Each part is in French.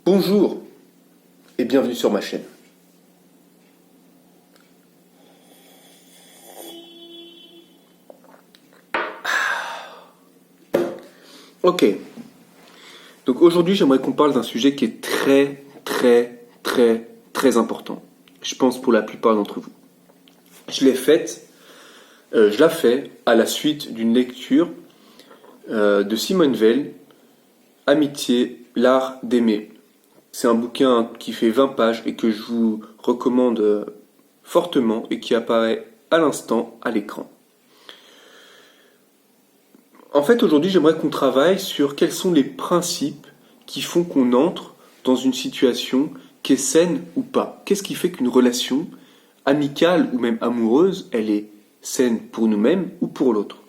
Bonjour et bienvenue sur ma chaîne. Ok, donc aujourd'hui j'aimerais qu'on parle d'un sujet qui est très important. Je pense pour la plupart d'entre vous. Je la fais à la suite d'une lecture de Simone Weil, Amitié, l'art d'aimer. C'est un bouquin qui fait 20 pages et que je vous recommande fortement et qui apparaît à l'instant à l'écran. En fait, aujourd'hui, j'aimerais qu'on travaille sur quels sont les principes qui font qu'on entre dans une situation qui est saine ou pas. Qu'est-ce qui fait qu'une relation amicale ou même amoureuse, elle est saine pour nous-mêmes ou pour l'autre?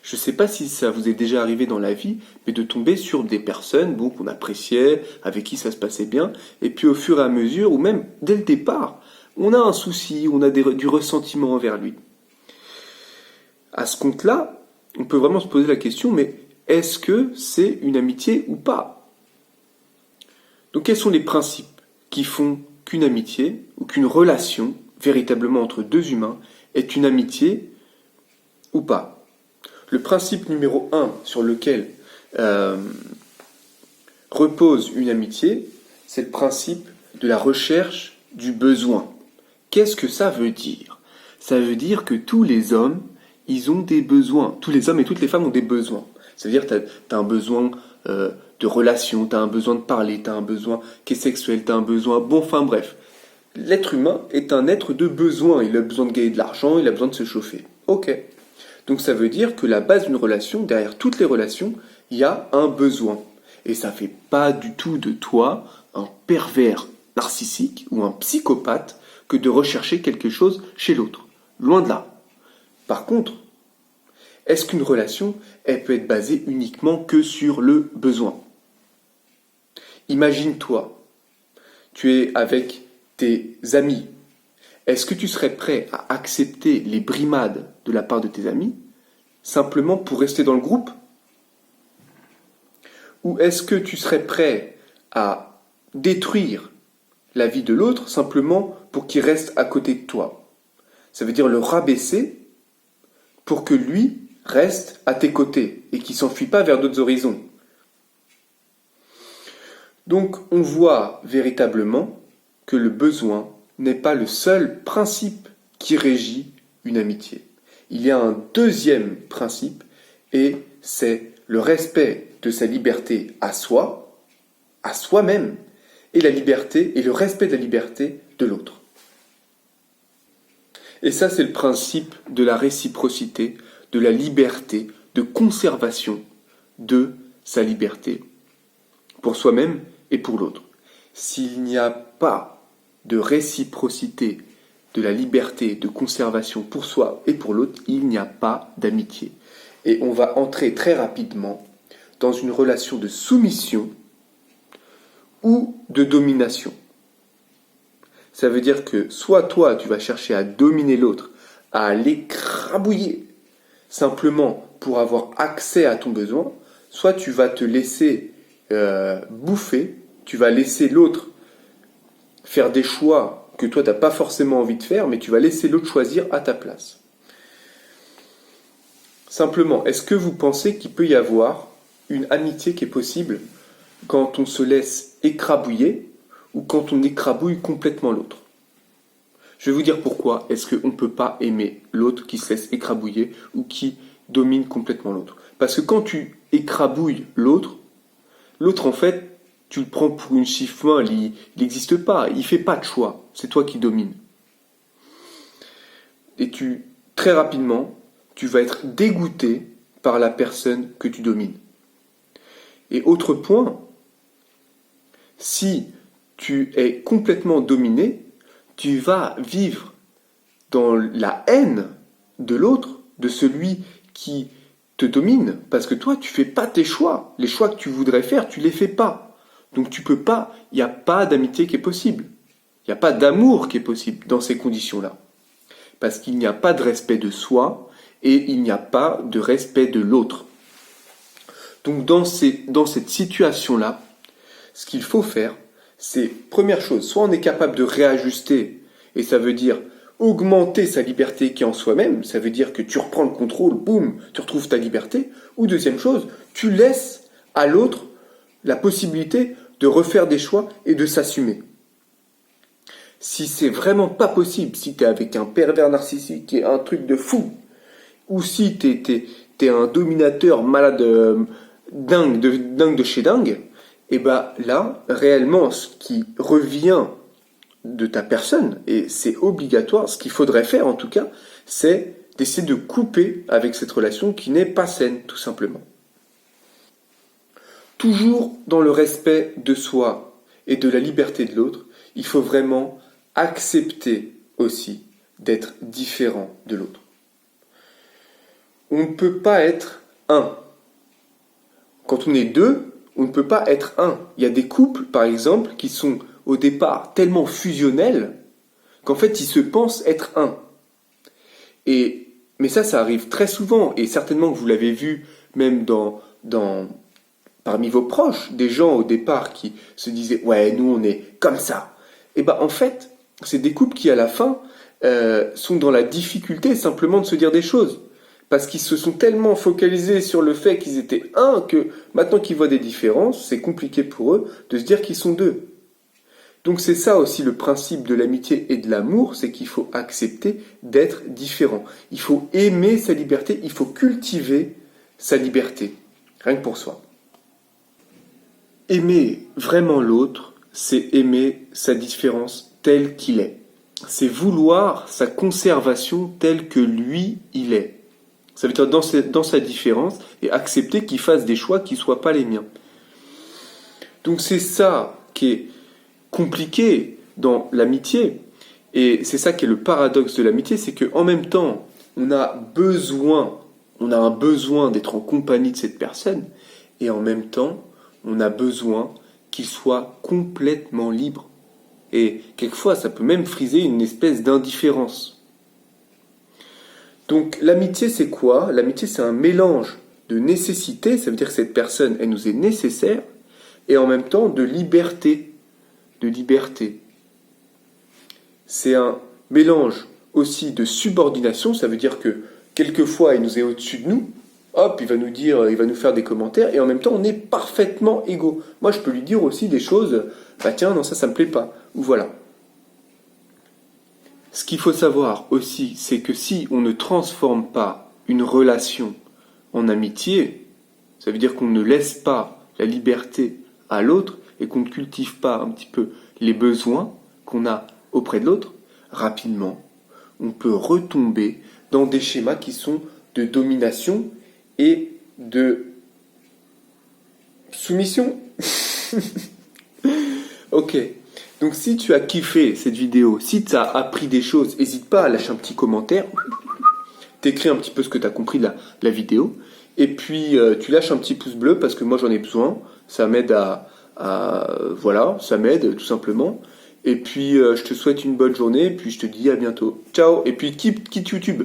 Je ne sais pas si ça vous est déjà arrivé dans la vie, mais de tomber sur des personnes qu'on appréciait, avec qui ça se passait bien, et puis au fur et à mesure, ou même dès le départ, on a un souci, on a du ressentiment envers lui. À ce compte-là, on peut vraiment se poser la question, mais est-ce que c'est une amitié ou pas? Donc quels sont les principes qui font qu'une amitié ou qu'une relation véritablement entre deux humains est une amitié ou pas? Le principe numéro 1 sur lequel repose une amitié, c'est le principe de la recherche du besoin. Qu'est-ce que ça veut dire? Ça veut dire que tous les hommes, ils ont des besoins. Tous les hommes et toutes les femmes ont des besoins. Ça veut dire que tu as un besoin de relation, tu as un besoin de parler, tu as un besoin qui est sexuel, tu as un besoin... Bon, enfin bref. L'être humain est un être de besoin. Il a besoin de gagner de l'argent, il a besoin de se chauffer. Ok. Donc ça veut dire que la base d'une relation, derrière toutes les relations, il y a un besoin. Et ça ne fait pas du tout de toi un pervers narcissique ou un psychopathe que de rechercher quelque chose chez l'autre. Loin de là. Par contre, est-ce qu'une relation, elle peut être basée uniquement que sur le besoin? Imagine-toi, tu es avec tes amis. Est-ce que tu serais prêt à accepter les brimades de la part de tes amis simplement pour rester dans le groupe? Ou est-ce que tu serais prêt à détruire la vie de l'autre simplement pour qu'il reste à côté de toi? Ça veut dire le rabaisser pour que lui reste à tes côtés et qu'il ne s'enfuit pas vers d'autres horizons. Donc on voit véritablement que le besoin n'est pas le seul principe qui régit une amitié. Il y a un deuxième principe et c'est le respect de sa liberté à soi, à soi-même, et la liberté et le respect de la liberté de l'autre. Et ça, c'est le principe de la réciprocité, de la liberté, de conservation de sa liberté pour soi-même et pour l'autre. S'il n'y a pas de réciprocité, de la liberté, de conservation pour soi et pour l'autre, il n'y a pas d'amitié. Et on va entrer très rapidement dans une relation de soumission ou de domination. Ça veut dire que soit toi, tu vas chercher à dominer l'autre, à l'écrabouiller, simplement pour avoir accès à ton besoin, soit tu vas te laisser bouffer, tu vas laisser l'autre faire des choix que toi, tu n'as pas forcément envie de faire, mais tu vas laisser l'autre choisir à ta place. Simplement, est-ce que vous pensez qu'il peut y avoir une amitié qui est possible quand on se laisse écrabouiller ou quand on écrabouille complètement l'autre? Je vais vous dire pourquoi est-ce qu'on ne peut pas aimer l'autre qui se laisse écrabouiller ou qui domine complètement l'autre. Parce que quand tu écrabouilles l'autre en fait, tu le prends pour une chiffre-main, il n'existe pas, il ne fait pas de choix, c'est toi qui domines. Et très rapidement, tu vas être dégoûté par la personne que tu domines. Et autre point, si tu es complètement dominé, tu vas vivre dans la haine de l'autre, de celui qui te domine, parce que toi, tu fais pas tes choix. Les choix que tu voudrais faire, tu les fais pas. Donc tu peux pas, il n'y a pas d'amitié qui est possible. Il n'y a pas d'amour qui est possible dans ces conditions-là. Parce qu'il n'y a pas de respect de soi et il n'y a pas de respect de l'autre. Donc dans cette situation-là, ce qu'il faut faire, c'est, première chose, soit on est capable de réajuster, et ça veut dire augmenter sa liberté qui est en soi-même, ça veut dire que tu reprends le contrôle, boum, tu retrouves ta liberté, ou deuxième chose, tu laisses à l'autre la possibilité de refaire des choix et de s'assumer. Si c'est vraiment pas possible, si t'es avec un pervers narcissique qui est un truc de fou, ou si t'es un dominateur malade, dingue de chez dingue, et bah là, réellement, ce qui revient de ta personne, et c'est obligatoire, ce qu'il faudrait faire en tout cas, c'est d'essayer de couper avec cette relation qui n'est pas saine, tout simplement. Toujours dans le respect de soi et de la liberté de l'autre, il faut vraiment accepter aussi d'être différent de l'autre. On ne peut pas être un. Quand on est deux, on ne peut pas être un. Il y a des couples, par exemple, qui sont au départ tellement fusionnels qu'en fait ils se pensent être un. Mais ça arrive très souvent, et certainement que vous l'avez vu même parmi vos proches, des gens au départ qui se disaient « ouais, nous on est comme ça ». Et en fait, c'est des couples qui à la fin sont dans la difficulté simplement de se dire des choses. Parce qu'ils se sont tellement focalisés sur le fait qu'ils étaient un que maintenant qu'ils voient des différences, c'est compliqué pour eux de se dire qu'ils sont deux. Donc c'est ça aussi le principe de l'amitié et de l'amour, c'est qu'il faut accepter d'être différent. Il faut aimer sa liberté, il faut cultiver sa liberté, rien que pour soi. Aimer vraiment l'autre, c'est aimer sa différence telle qu'il est. C'est vouloir sa conservation telle que lui, il est. Ça veut dire dans sa différence et accepter qu'il fasse des choix qui ne soient pas les miens. Donc c'est ça qui est compliqué dans l'amitié. Et c'est ça qui est le paradoxe de l'amitié, c'est qu'en même temps, on a un besoin d'être en compagnie de cette personne, et en même temps, on a besoin qu'il soit complètement libre. Et quelquefois, ça peut même friser une espèce d'indifférence. Donc l'amitié, c'est quoi? L'amitié, c'est un mélange de nécessité, ça veut dire que cette personne, elle nous est nécessaire, et en même temps de liberté. C'est un mélange aussi de subordination, ça veut dire que quelquefois, il nous est au-dessus de nous, hop, il va nous dire, il va nous faire des commentaires, et en même temps, on est parfaitement égaux. Moi, je peux lui dire aussi des choses, tiens, non, ça me plaît pas, ou voilà. Ce qu'il faut savoir aussi, c'est que si on ne transforme pas une relation en amitié, ça veut dire qu'on ne laisse pas la liberté à l'autre et qu'on ne cultive pas un petit peu les besoins qu'on a auprès de l'autre, rapidement, on peut retomber dans des schémas qui sont de domination et de soumission. Ok. Donc si tu as kiffé cette vidéo, si tu as appris des choses, n'hésite pas à lâcher un petit commentaire, t'écris un petit peu ce que tu as compris de la vidéo, et puis tu lâches un petit pouce bleu parce que moi j'en ai besoin, ça m'aide voilà, ça m'aide tout simplement. Et puis je te souhaite une bonne journée, et puis je te dis à bientôt. Ciao, et puis quitte YouTube.